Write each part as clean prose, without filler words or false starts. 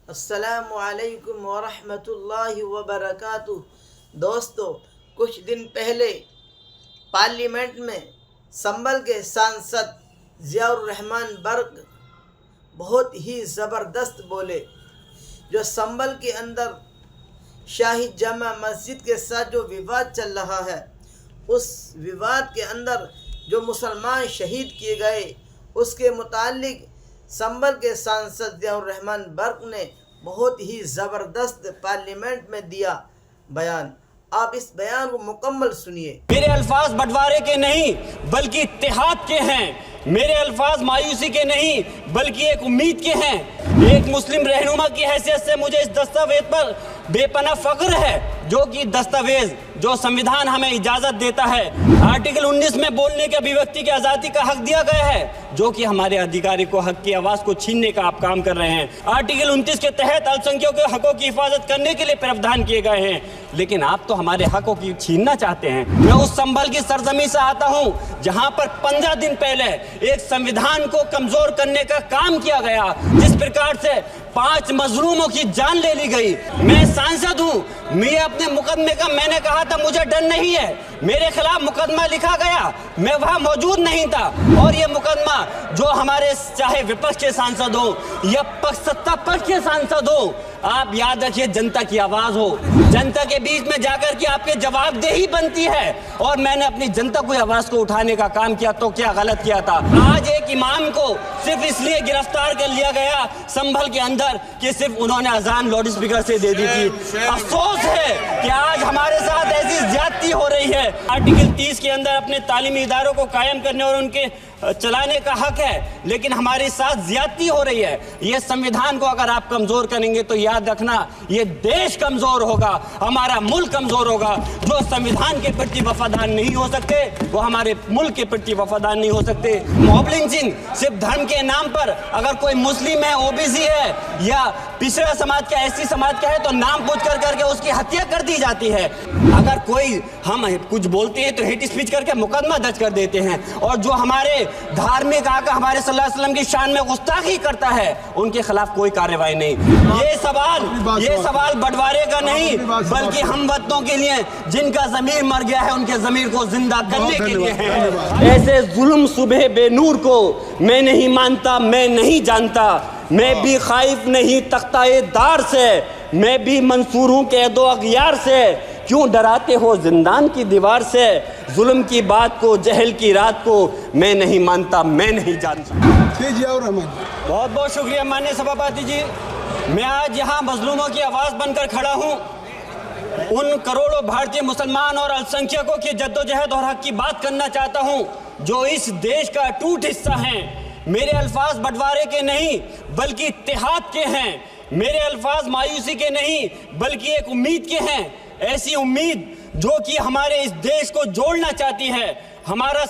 अस्सलामु अलैकुम वरहमतुल्लाहि वबरकातुह। दोस्तों, कुछ दिन पहले पार्लियामेंट में संभल के सांसद ज़ियाउर रहमान बर्क बहुत ही ज़बरदस्त बोले। जो संभल के अंदर शाही जामा मस्जिद के साथ जो विवाद चल रहा है, उस विवाद के अंदर जो मुसलमान शहीद किए गए, उसके मुतालिक संभल के सांसद ज़ियाउर रहमान बर्क ने बहुत ही ज़बरदस्त पार्लियामेंट में दिया बयान। आप इस बयान को मुकम्मल सुनिए। मेरे अल्फाज बंटवारे के नहीं बल्कि इत्तेहाद के हैं। मेरे अल्फाज मायूसी के नहीं बल्कि एक उम्मीद के हैं। एक मुस्लिम रहनुमा की हैसियत से मुझे इस दस्तावेज पर बेपनाह फख्र है, जो कि दस्तावेज जो संविधान हमें इजाजत देता है। आर्टिकल 19 में बोलने के अभिव्यक्ति की आज़ादी का हक दिया गया है, जो कि हमारे अधिकारी को हक की आवाज़ को छीनने का आप काम कर रहे हैं। आर्टिकल 29 के तहत अल्पसंख्यकों के हकों की हिफाजत करने के लिए प्रावधान किए गए हैं, लेकिन आप तो हमारे हकों की छीनना चाहते हैं। मैं उस संभल की सरजमी से आता हूँ जहाँ पर 15 दिन पहले एक संविधान को कमजोर करने का काम किया गया, जिस प्रकार से 5 मजलूमों की जान ले ली गई। मैं सांसद हूँ, मैं अपने मुकदमे का मैंने कहा था मुझे डर नहीं है। मेरे खिलाफ मुकदमा लिखा गया, मैं वहां मौजूद नहीं था। और ये मुकदमा जो हमारे चाहे विपक्ष के सांसद हो या सत्ता पक्ष के सांसद हो, आप याद रखिए जनता की आवाज हो, जनता के बीच में जाकर के आपके जवाबदेही बनती है। और मैंने अपनी जनता की आवाज को उठाने का काम किया, तो क्या गलत किया था? आज एक इमाम को सिर्फ इसलिए गिरफ्तार कर लिया गया संभल के अंदर कि सिर्फ उन्होंने अजान लाउड स्पीकर से दे दी थी। अफसोस है कि आज हमारे साथ ऐसी ज्यादती हो रही है। आर्टिकल 30 के अंदर अपने तालीमी इदारों को कायम करने और उनके चलाने का हक है, लेकिन हमारे साथ ज्यादती हो रही है। ये संविधान को अगर आप कमजोर करेंगे तो याद रखना, ये देश कमजोर होगा, हमारा मुल्क कमजोर होगा। जो संविधान के प्रति वफादार नहीं हो सकते, वो हमारे मुल्क के प्रति वफादार नहीं हो सकते। मॉब लिंचिंग सिर्फ धर्म के नाम पर, अगर कोई मुस्लिम है, ओबीसी है या पिछड़ा समाज का, एससी समाज का है, तो नाम पूछ कर करके उसकी हत्या कर दी जाती है। अगर कोई हम कुछ बोलते हैं तो हेट स्पीच करके मुकदमा दर्ज कर देते हैं। और जो हमारे धार्मिक आका हमारे सल्लल्लाहु अलैहि वसल्लम की शान में गुस्ताखी करता है, उनके खिलाफ कोई कार्रवाई नहीं। ये सवाल बंटवारे का नहीं बल्कि हम वतनों के लिए, जिनका ज़मीर मर गया है, उनके ज़मीर को जिंदा करने के लिए है। ऐसे जुल्म सुबह बेनूर को मैं नहीं मानता, मैं नहीं जानता। मैं भी खाइफ नहीं तख्ताए दार से, मैं भी मंसूर हूँ कैदो अगयार से। क्यों डराते हो जिंदान की दीवार से? जुल्म की बात को, जहल की रात को मैं नहीं मानता, मैं नहीं जानता। बहुत बहुत शुक्रिया माननीय सभापति जी। मैं आज यहाँ मजलूमों की आवाज़ बनकर खड़ा हूँ। उन करोड़ों भारतीय मुसलमान और अल्पसंख्यकों की जद्दोजहद और हक की बात करना चाहता हूँ, जो इस देश का अटूट हिस्सा हैं। मेरे अल्फाज बंटवारे के नहीं बल्कि इत्तेहाद के हैं। मेरे अल्फाज मायूसी के नहीं बल्कि एक उम्मीद के हैं। ऐसी उम्मीद जो कि हमारे इस देश को जोड़ना चाहती है। हमारे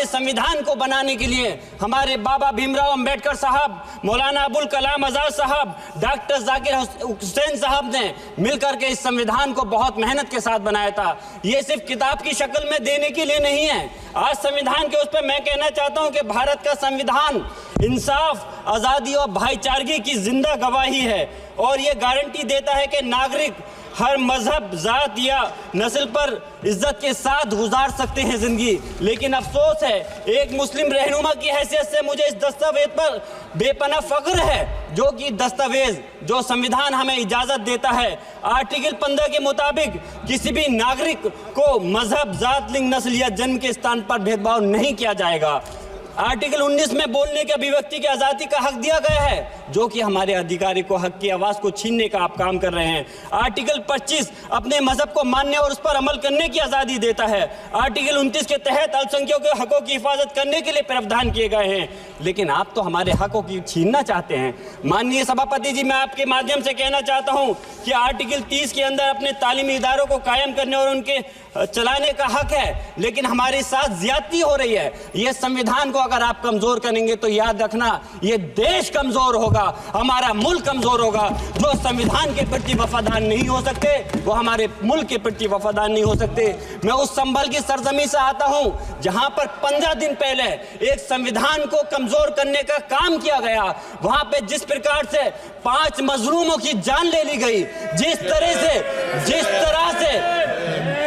संविधान को बनाने के लिए हमारे बाबा भीमराव अंबेडकर साहब, मौलाना अबुल कलाम आज़ाद साहब, डॉक्टर जाकिर हुसैन साहब ने मिलकर के इस संविधान को बहुत मेहनत के साथ बनाया था। ये सिर्फ किताब की शक्ल में देने के लिए नहीं है। आज संविधान के उस पर मैं कहना चाहता हूं कि भारत का संविधान इंसाफ, आज़ादी और भाईचारगी की जिंदा गवाही है, और ये गारंटी देता है कि नागरिक हर मजहब, जात या नस्ल पर इज्जत के साथ गुजार सकते हैं जिंदगी। लेकिन अफसोस है, एक मुस्लिम रहनुमा की हैसियत से मुझे इस दस्तावेज पर बेपनाह फख्र है, जो कि दस्तावेज जो संविधान हमें इजाजत देता है। आर्टिकल 15 के मुताबिक किसी भी नागरिक को मजहब, जात, लिंग, नस्ल या जन्म के स्थान पर भेदभाव नहीं किया जाएगा। आर्टिकल 19 में बोलने के अभिव्यक्ति की आज़ादी का हक दिया गया है, जो कि हमारे अधिकारी को हक की आवाज़ को छीनने का आप काम कर रहे हैं। आर्टिकल 25 अपने मजहब को मानने और उस पर अमल करने की आज़ादी देता है। आर्टिकल 29 के तहत अल्पसंख्यकों के हकों की हिफाजत करने के लिए प्रावधान किए गए हैं, लेकिन आप तो हमारे हकों की छीनना चाहते हैं। माननीय सभापति जी, मैं आपके माध्यम से कहना चाहता हूँ कि आर्टिकल 30 के अंदर अपने तालीमी इदारों को कायम करने और उनके चलाने का हक है, लेकिन हमारे साथ ज्यादती हो रही है। ये संविधान को अगर आप कमजोर करेंगे तो याद रखना ये देश कमजोर होगा, हमारा मुल्क कमजोर होगा। जो संविधान के प्रति वफादार नहीं हो सकते वो हमारे मुल्क के प्रति वफादार नहीं हो सकते। मैं उस संभल की सरजमी से आता हूं जहां पर 15 दिन पहले एक संविधान को कमजोर करने का काम किया गया। वहां पे जिस प्रकार से 5 मजलूमों की जान ले ली गई, जिस तरह से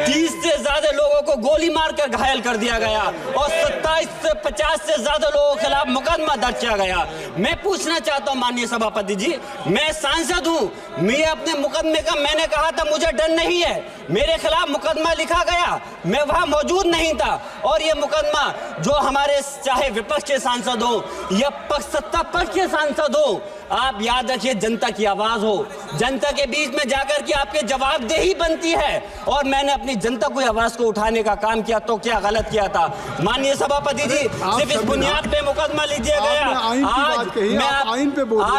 30 से ज्यादा लोगों को गोली मारकर घायल कर दिया गया और 27 से 50 से ज्यादा लोगों के खिलाफ मुकदमा दर्ज किया गया। मैं पूछना चाहता हूं माननीय सभापति जी, मैं सांसद हूं, मैं अपने मुकदमे का मैंने कहा था मुझे डर नहीं है, मेरे खिलाफ मुकदमा लिखा गया, मैं वहां मौजूद नहीं था और ये मुकदमा जो हमारे चाहे विपक्ष के सांसद हो या सत्ता पक्ष के सांसद हो, आप याद रखिए जनता की आवाज हो, जनता के बीच में जाकर के आपके जवाबदेही बनती है। और मैंने अपनी जनता की आवाज को उठाने का काम किया तो क्या गलत किया था माननीय सभापति जी? सिर्फ इस बुनियाद पे मुकदमा लीजिए गया। आज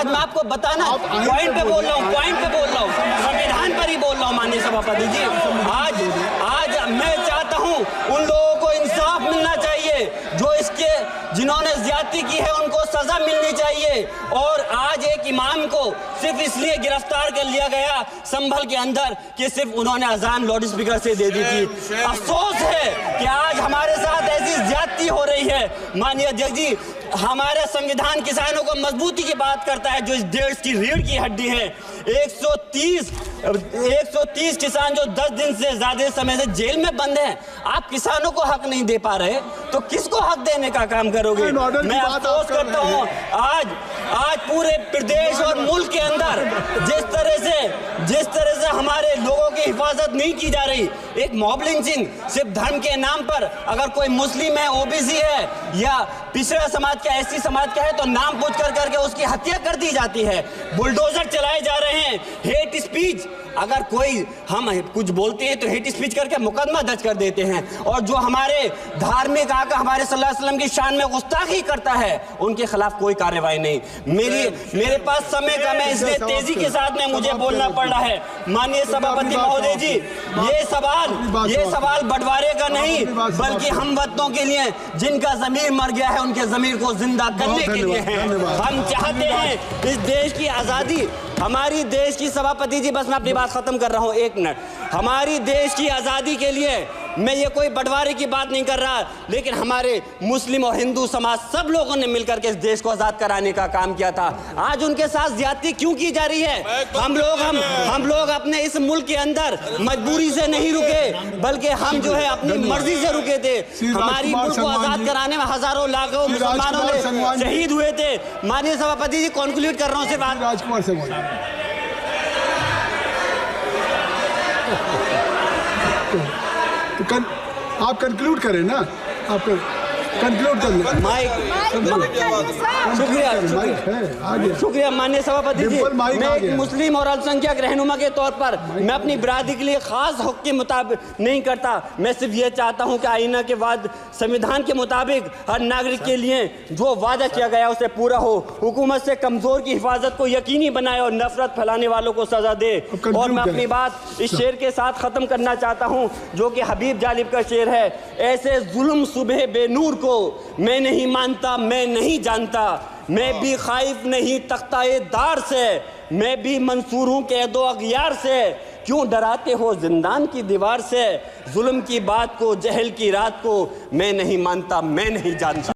मैं आपको बताना पॉइंट पे बोल रहा हूँ, संविधान पर ही बोल रहा हूँ माननीय सभापति जी। आज मैं चाहता हूँ उन लोगों को इंसाफ मिलना चाहिए जो इसके जिन्होंने ज्यादती की है उनको सजा मिलनी चाहिए। और आज एक इमाम को सिर्फ इसलिए गिरफ्तार कर लिया गया संभल के अंदर कि सिर्फ उन्होंने अजान लाउड स्पीकर से दे दी थी। अफसोस है कि आज हमारे साथ ऐसी ज्यादती हो रही है। माननीय अध्यक्ष जी, हमारा संविधान किसानों को मजबूती की बात करता है जो इस देश की रीढ़ की हड्डी है। 130 किसान जो 10 दिन से ज्यादा समय से जेल में बंद हैं, आप किसानों को हक नहीं दे पा रहे तो किसको हक देने का काम करोगे? मैं अफसोस करता हूं आज पूरे प्रदेश और मुल्क के अंदर जिस तरह से हमारे लोगों की हिफाजत नहीं की जा रही। एक मॉब लिंचिंग सिर्फ धर्म के नाम पर, अगर कोई मुस्लिम है, ओबीसी है या पिछड़ा समाज का, एससी समाज का है तो नाम पूछ करके उसकी हत्या कर दी जाती है। बुलडोजर चलाए जा रहे हैं। हेट स्पीच, अगर कोई हम कुछ बोलते हैं तो हेट स्पीच करके मुकदमा दर्ज कर देते हैं। और जो हमारे धार्मिक आका हमारे सल्लल्लाहु अलैहि वसल्लम की शान में गुस्ताखी करता है उनके खिलाफ कोई कार्रवाई नहीं। मेरे पास समय कम है इसलिए तेजी के साथ में मुझे बोलना पड़ रहा है। माननीय सभापति महोदय जी, ये सवाल बंटवारे का नहीं बल्कि हम वतनों के लिए जिनका जमीर मर गया है उनके जमीर को जिंदा करने के लिए है। हम चाहते हैं इस देश की आजादी, हमारी देश की सभापति जी, बस मैं अपनी बात खत्म कर रहा हूं, 1 मिनट। हमारी देश की आजादी के लिए मैं ये कोई बंटवारे की बात नहीं कर रहा, लेकिन हमारे मुस्लिम और हिंदू समाज सब लोगों ने मिलकर के इस देश को आजाद कराने का काम किया था। आज उनके साथ ज्यादती क्यों की जा रही है? हम लोग अपने इस मुल्क के अंदर मजबूरी से नहीं रुके बल्कि हम जो है अपनी मर्जी से रुके थे। हमारी मुल्क को आजाद कराने में हजारों लाखों मुसलमानों ने शहीद हुए थे। माननीय सभापति जी, कंक्लूड कर रहा हूँ सिर्फ राजकुमार से तो आप कंक्लूड करें ना, आप कंक्लूड कर लें। शुक्रिया माननीय सभापति जी। मैं एक मुस्लिम और अल्पसंख्यक रहनुमा के तौर पर मैं अपनी बिरादरी के लिए खास हक के मुताबिक नहीं करता। मैं सिर्फ ये चाहता हूँ कि आईना के बाद संविधान के मुताबिक हर नागरिक के लिए जो वादा किया गया उसे पूरा हो, हुकूमत से कमजोर की हिफाजत को यकीनी बनाए और नफरत फैलाने वालों को सजा दे। और मैं अपनी बात इस शेर के साथ खत्म करना चाहता हूँ जो कि हबीब जालिब का शेर है। ऐसे जुल्म सुबह बेनूर को मैं नहीं मानता, मैं नहीं जानता, मैं भी खाइफ नहीं तख्ताए दार से, मैं भी मंसूर हूं कैदो अगयार से, क्यों डराते हो जिंदान की दीवार से, जुल्म की बात को, जहल की रात को मैं नहीं मानता, मैं नहीं जानता।